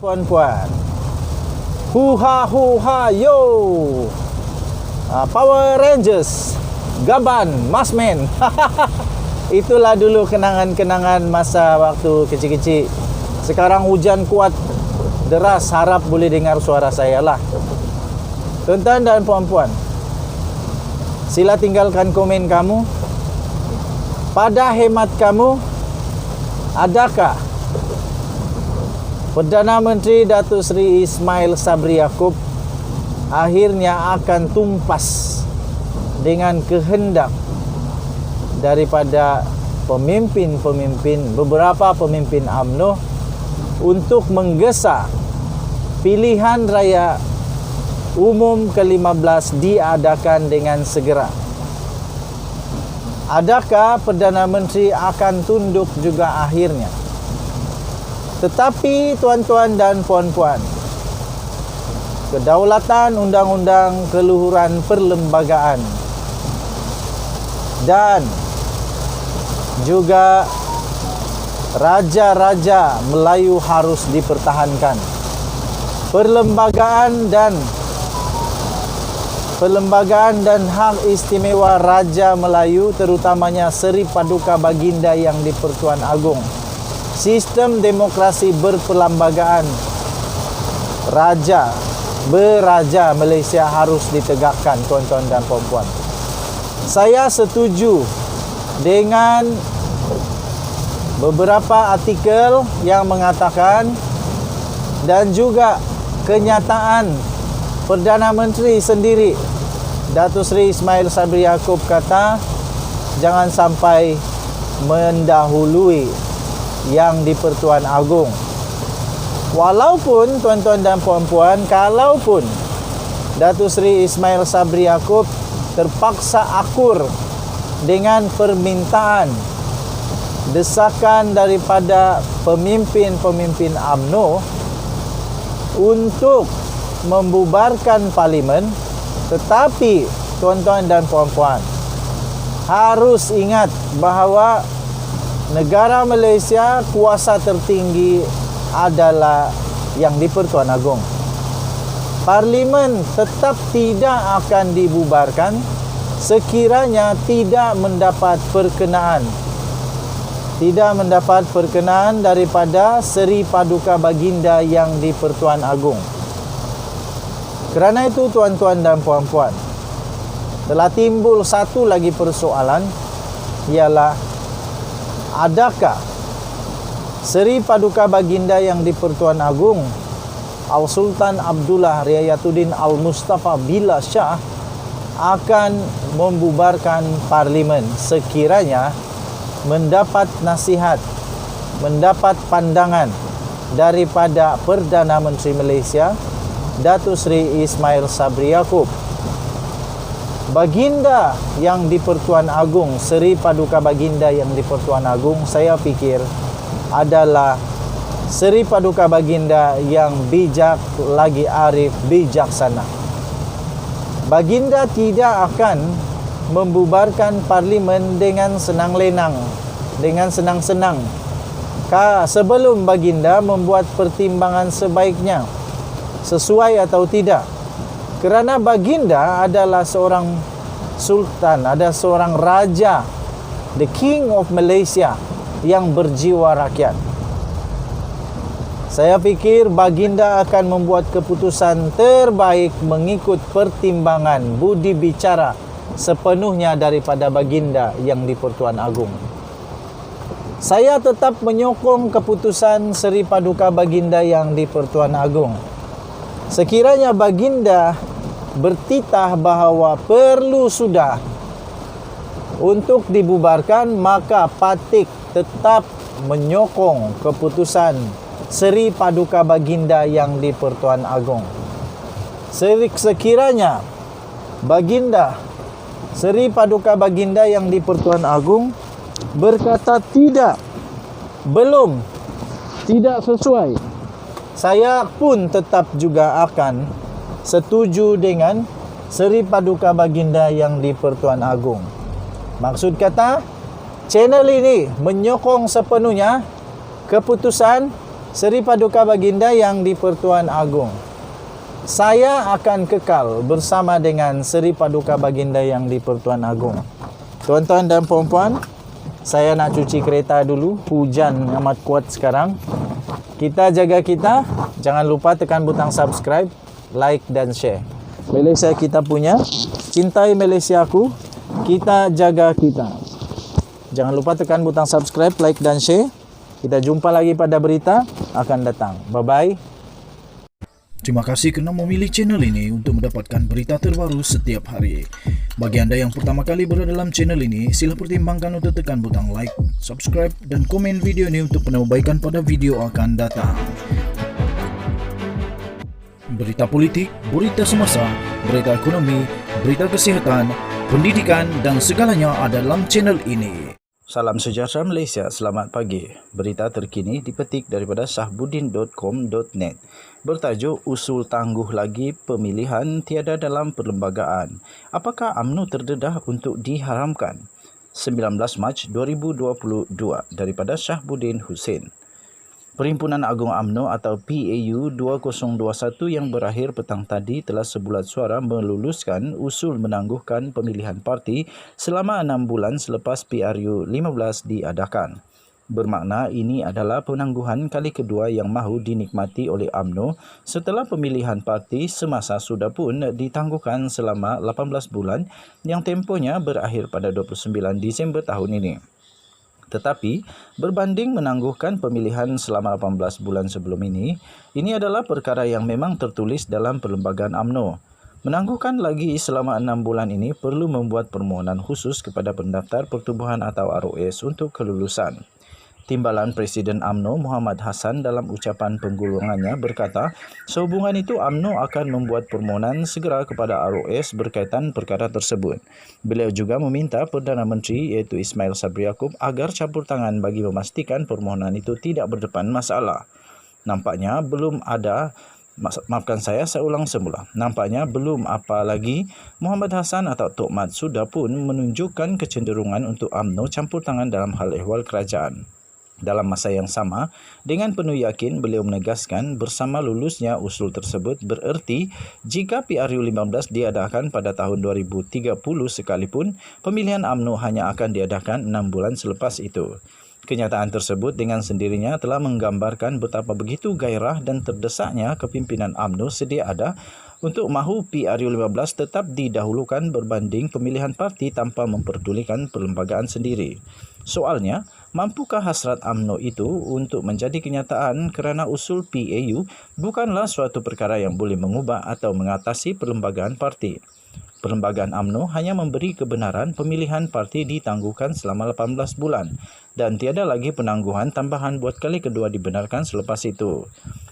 Puan-puan, huha yo, Power Rangers, Gaban, Masmen. Itulah dulu kenangan-kenangan masa waktu kecil-kecil. Sekarang hujan kuat, deras, harap boleh dengar suara saya lah. Tuan-tuan dan puan-puan, sila tinggalkan komen kamu. Pada hemat kamu, adakah Perdana Menteri Datuk Seri Ismail Sabri Yaakob akhirnya akan tumpas dengan kehendak daripada beberapa pemimpin UMNO untuk menggesa pilihan raya umum ke-15 diadakan dengan segera. Adakah Perdana Menteri akan tunduk juga akhirnya? Tetapi tuan-tuan dan puan-puan, kedaulatan undang-undang, keluhuran perlembagaan dan juga raja-raja Melayu harus dipertahankan. Perlembagaan dan hak istimewa Raja Melayu, terutamanya Seri Paduka Baginda yang di-Pertuan Agong. Sistem demokrasi berperlembagaan beraja Malaysia harus ditegakkan, tuan-tuan dan puan-puan. Saya setuju dengan beberapa artikel yang mengatakan dan juga kenyataan Perdana Menteri sendiri, Datuk Seri Ismail Sabri Yaakob, kata jangan sampai mendahului yang di-Pertuan Agong. Walaupun tuan-tuan dan puan-puan, kalaupun Datuk Seri Ismail Sabri Yaakob terpaksa akur dengan permintaan desakan daripada pemimpin-pemimpin UMNO untuk membubarkan parlimen, tetapi tuan-tuan dan puan-puan harus ingat bahawa negara Malaysia, kuasa tertinggi adalah yang di-Pertuan Agong. Parlimen tetap tidak akan dibubarkan sekiranya tidak mendapat perkenaan daripada Seri Paduka Baginda yang di-Pertuan Agong. Kerana itu tuan-tuan dan puan-puan, telah timbul satu lagi persoalan, ialah adakah Seri Paduka Baginda yang di-Pertuan Agong Al-Sultan Abdullah Riayatuddin Al-Mustafa Billah Shah akan membubarkan parlimen sekiranya mendapat nasihat, mendapat pandangan daripada Perdana Menteri Malaysia, Datuk Seri Ismail Sabri Yaakob. Baginda yang di-Pertuan Agong, Seri Paduka Baginda yang di-Pertuan Agong, saya fikir adalah Seri Paduka Baginda yang bijak lagi arif bijaksana. Baginda tidak akan membubarkan parlimen dengan senang-lenang, dengan senang-senang. Sebelum Baginda membuat pertimbangan sebaiknya, sesuai atau tidak. Kerana Baginda adalah seorang sultan, ada seorang raja, the King of Malaysia yang berjiwa rakyat. Saya fikir Baginda akan membuat keputusan terbaik mengikut pertimbangan budi bicara sepenuhnya daripada Baginda yang di-Pertuan Agong. Saya tetap menyokong keputusan Seri Paduka Baginda yang di-Pertuan Agong. Sekiranya Baginda bertitah bahawa perlu sudah untuk dibubarkan, maka Patik tetap menyokong keputusan Seri Paduka Baginda yang di-Pertuan Agong. Sekiranya Baginda, Seri Paduka Baginda yang di-Pertuan Agong berkata tidak sesuai, saya pun tetap juga akan setuju dengan Seri Paduka Baginda yang di-Pertuan Agong. Maksud kata, channel ini menyokong sepenuhnya keputusan Seri Paduka Baginda yang di-Pertuan Agong. Saya akan kekal bersama dengan Seri Paduka Baginda yang di-Pertuan Agong. Tuan-tuan dan puan-puan, saya nak cuci kereta dulu. Hujan amat kuat sekarang. Kita jaga kita. Jangan lupa tekan butang subscribe, like dan share. Malaysia kita punya. Cintai Malaysiaku. Kita jaga kita. Jangan lupa tekan butang subscribe, like dan share. Kita jumpa lagi pada berita akan datang. Bye-bye. Terima kasih kerana memilih channel ini untuk mendapatkan berita terbaru setiap hari. Bagi anda yang pertama kali berada dalam channel ini, sila pertimbangkan untuk tekan butang like, subscribe dan komen video ini untuk penambahbaikan pada video akan datang. Berita politik, berita semasa, berita ekonomi, berita kesihatan, pendidikan dan segalanya ada dalam channel ini. Salam sejahtera Malaysia, selamat pagi. Berita terkini dipetik daripada shahbudin.com.net. Bertajuk Usul Tangguh Lagi Pemilihan Tiada Dalam Perlembagaan. Apakah UMNO terdedah untuk diharamkan? 19 Mac 2022 daripada Shahbudin Hussein. Perhimpunan Agung UMNO atau PAU 2021 yang berakhir petang tadi telah sebulat suara meluluskan usul menangguhkan pemilihan parti selama 6 bulan selepas PRU 15 diadakan. Bermakna ini adalah penangguhan kali kedua yang mahu dinikmati oleh UMNO setelah pemilihan parti semasa sudah pun ditangguhkan selama 18 bulan yang tempohnya berakhir pada 29 Disember tahun ini. Tetapi, berbanding menangguhkan pemilihan selama 18 bulan sebelum ini adalah perkara yang memang tertulis dalam Perlembagaan UMNO. Menangguhkan lagi selama 6 bulan ini perlu membuat permohonan khusus kepada pendaftar pertubuhan atau ROS untuk kelulusan. Timbalan Presiden UMNO Muhammad Hassan dalam ucapan penggulungannya berkata, sehubungan itu UMNO akan membuat permohonan segera kepada ROS berkaitan perkara tersebut. Beliau juga meminta Perdana Menteri iaitu Ismail Sabri Yaakob agar campur tangan bagi memastikan permohonan itu tidak berdepan masalah. Nampaknya belum ada Nampaknya belum apa lagi Muhammad Hassan atau Tok Mat sudah pun menunjukkan kecenderungan untuk UMNO campur tangan dalam hal ehwal kerajaan. Dalam masa yang sama, dengan penuh yakin beliau menegaskan bersama lulusnya usul tersebut bererti jika PRU 15 diadakan pada tahun 2030 sekalipun, pemilihan UMNO hanya akan diadakan 6 bulan selepas itu. Kenyataan tersebut dengan sendirinya telah menggambarkan betapa begitu gairah dan terdesaknya kepimpinan UMNO sedia ada untuk mahu PRU 15 tetap didahulukan berbanding pemilihan parti tanpa memperdulikan perlembagaan sendiri. Soalnya, mampukah hasrat UMNO itu untuk menjadi kenyataan kerana usul PAU bukanlah suatu perkara yang boleh mengubah atau mengatasi perlembagaan parti. Perlembagaan UMNO hanya memberi kebenaran pemilihan parti ditangguhkan selama 18 bulan dan tiada lagi penangguhan tambahan buat kali kedua dibenarkan selepas itu.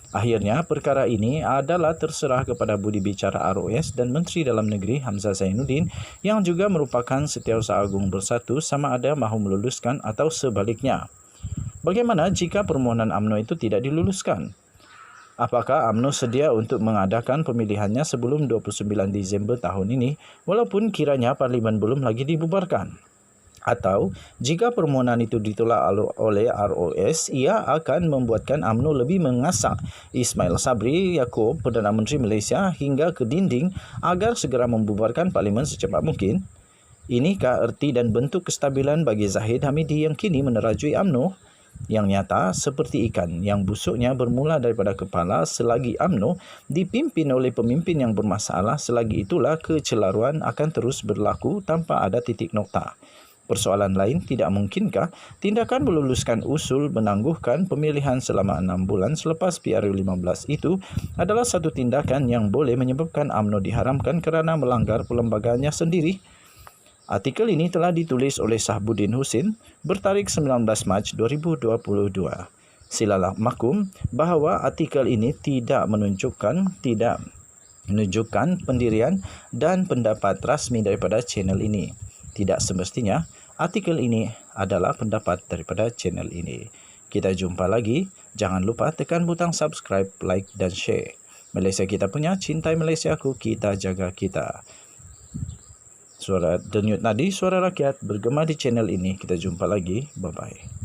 Akhirnya, perkara ini adalah terserah kepada Budi Bicara ROS dan Menteri Dalam Negeri Hamzah Zainuddin yang juga merupakan Setiausaha Agung Bersatu sama ada mahu meluluskan atau sebaliknya. Bagaimana jika permohonan UMNO itu tidak diluluskan? Apakah UMNO sedia untuk mengadakan pemilihannya sebelum 29 Disember tahun ini walaupun kiranya Parlimen belum lagi dibubarkan? Atau jika permohonan itu ditolak oleh ROS, ia akan membuatkan UMNO lebih mengasak Ismail Sabri Yaakob, Perdana Menteri Malaysia hingga ke dinding agar segera membubarkan Parlimen secepat mungkin? Inikah erti dan bentuk kestabilan bagi Zahid Hamidi yang kini menerajui UMNO? Yang nyata seperti ikan yang busuknya bermula daripada kepala, selagi UMNO dipimpin oleh pemimpin yang bermasalah, selagi itulah kecelaruan akan terus berlaku tanpa ada titik nokta. Persoalan lain, tidak mungkinkah tindakan meluluskan usul menangguhkan pemilihan selama 6 bulan selepas PRU 15 itu adalah satu tindakan yang boleh menyebabkan UMNO diharamkan kerana melanggar perlembagaannya sendiri? Artikel ini telah ditulis oleh Shahbudin Hussein bertarikh 19 Mac 2022. Silalah maklum bahawa artikel ini tidak menunjukkan pendirian dan pendapat rasmi daripada channel ini. Tidak semestinya artikel ini adalah pendapat daripada channel ini. Kita jumpa lagi. Jangan lupa tekan butang subscribe, like dan share. Malaysia kita punya, cintai Malaysiaku, kita jaga kita. Suara denyut nadi, suara rakyat bergema di channel ini. Kita jumpa lagi. Bye-bye.